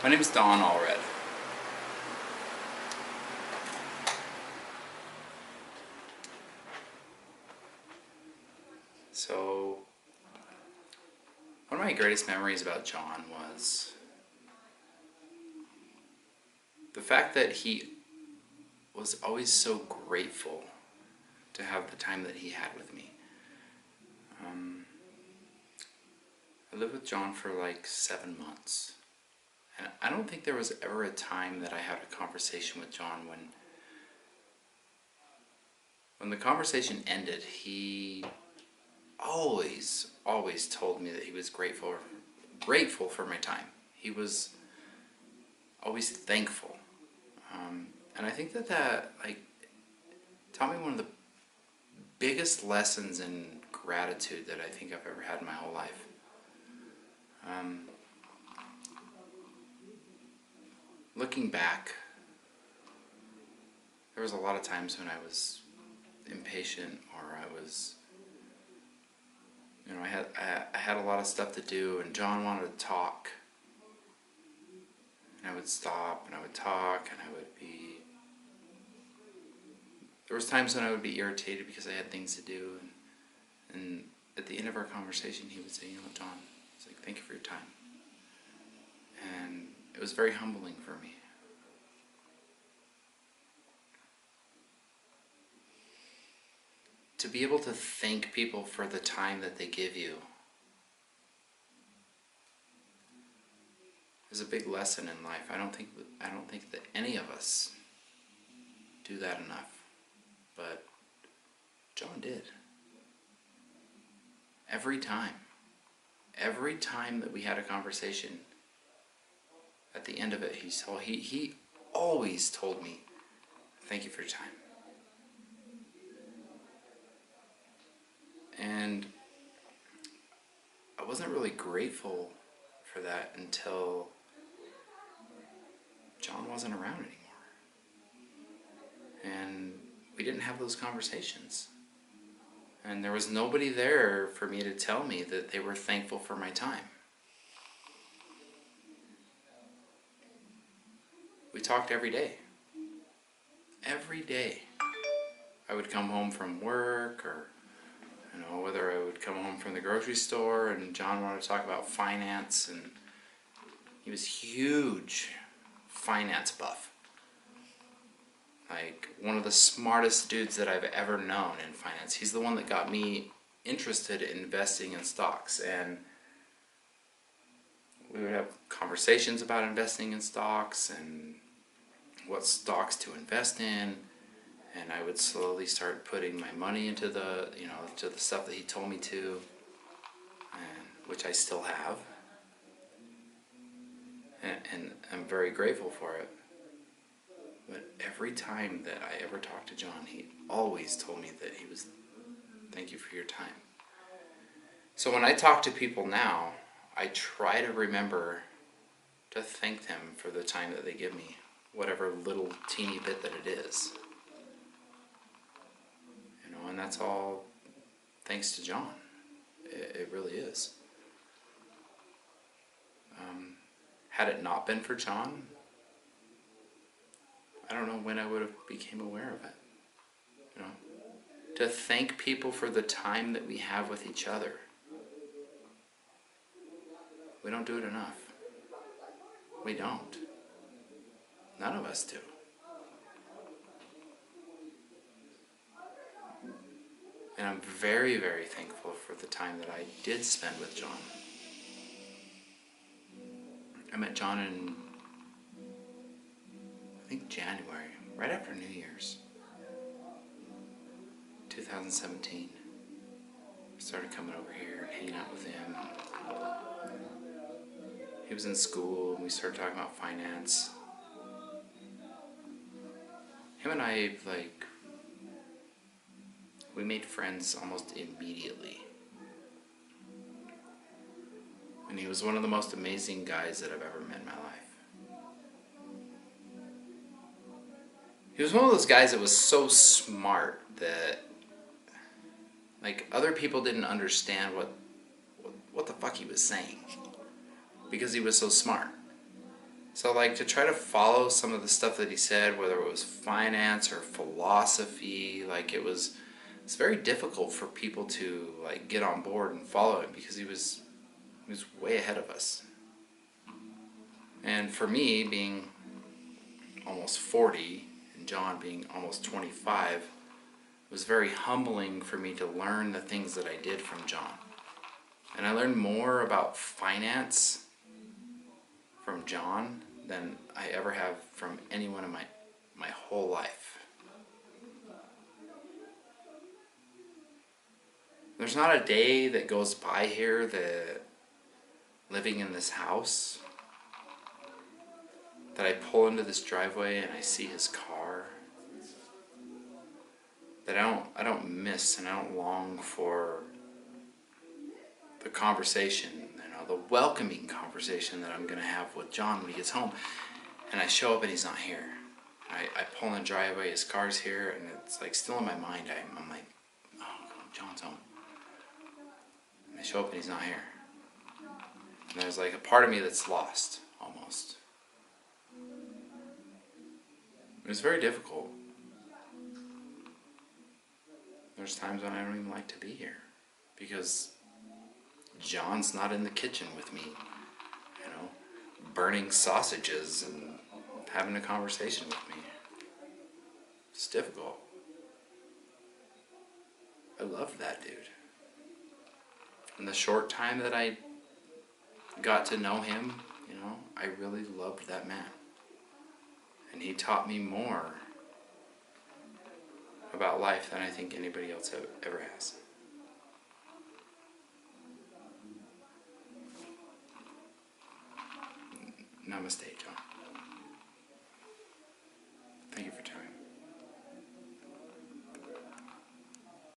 My name is Don Allred. So, one of my greatest memories about John was the fact that he was always so grateful to have the time that he had with me. I lived with John for like 7 months. And I don't think there was ever a time that I had a conversation with John when the conversation ended, he always told me that he was grateful for my time. He was always thankful. And I think that taught me one of the biggest lessons in gratitude that I think I've ever had in my whole life. Looking back, there was a lot of times when I was impatient, or I had a lot of stuff to do, and John wanted to talk, and I would stop, and I would talk, and there was times when I would be irritated because I had things to do, and at the end of our conversation, he would say, "You know what, John?" He's like, "Thank you for your time," and it was very humbling for me. To be able to thank people for the time that they give you is a big lesson in life. I don't think that any of us do that enough, but John did. Every time that we had a conversation, at the end of it, he always told me, "Thank you for your time." And I wasn't really grateful for that until John wasn't around anymore. And we didn't have those conversations. And there was nobody there for me to tell me that they were thankful for my time. We talked every day. Every day. I would come home from work, or whether I would come home from the grocery store, and John wanted to talk about finance, and he was huge finance buff. Like, one of the smartest dudes that I've ever known in finance. He's the one that got me interested in investing in stocks, and we would have conversations about investing in stocks and what stocks to invest in, and I would slowly start putting my money into the stuff that he told me to, and which I still have, and I'm very grateful for it. But every time that I ever talked to John, he always told me that thank you for your time. So when I talk to people now, I try to remember to thank them for the time that they give me, whatever little teeny bit that it is. And that's all thanks to John. It really is. Had it not been for John, I don't know when I would have became aware of it. To thank people for the time that we have with each other. We don't do it enough. We don't. None of us do. And I'm very, very thankful for the time that I did spend with John. I met John in, I think, January, right after New Year's, 2017. I started coming over here and hanging out with him. He was in school, and we started talking about finance. Him and I, we made friends almost immediately. And he was one of the most amazing guys that I've ever met in my life. He was one of those guys that was so smart that, other people didn't understand what the fuck he was saying, because he was so smart. So like to try to follow some of the stuff that he said, whether it was finance or philosophy, like it's very difficult for people to like get on board and follow him because he was way ahead of us. And for me, being almost 40 and John being almost 25, it was very humbling for me to learn the things that I did from John. And I learned more about finance from John than I ever have from anyone in my whole life. There's not a day that goes by here that living in this house that I pull into this driveway and I see his car that I don't miss and I don't long for the conversation, the welcoming conversation that I'm going to have with John when he gets home. And I show up and he's not here. I pull in the driveway, his car's here, and it's like still in my mind. I'm like, oh, John's home. And I show up and he's not here. And there's like a part of me that's lost, almost. It was very difficult. There's times when I don't even like to be here because John's not in the kitchen with me, burning sausages and having a conversation with me. It's difficult. I loved that dude. In the short time that I got to know him, I really loved that man. And he taught me more about life than I think anybody else ever has. Namaste, John.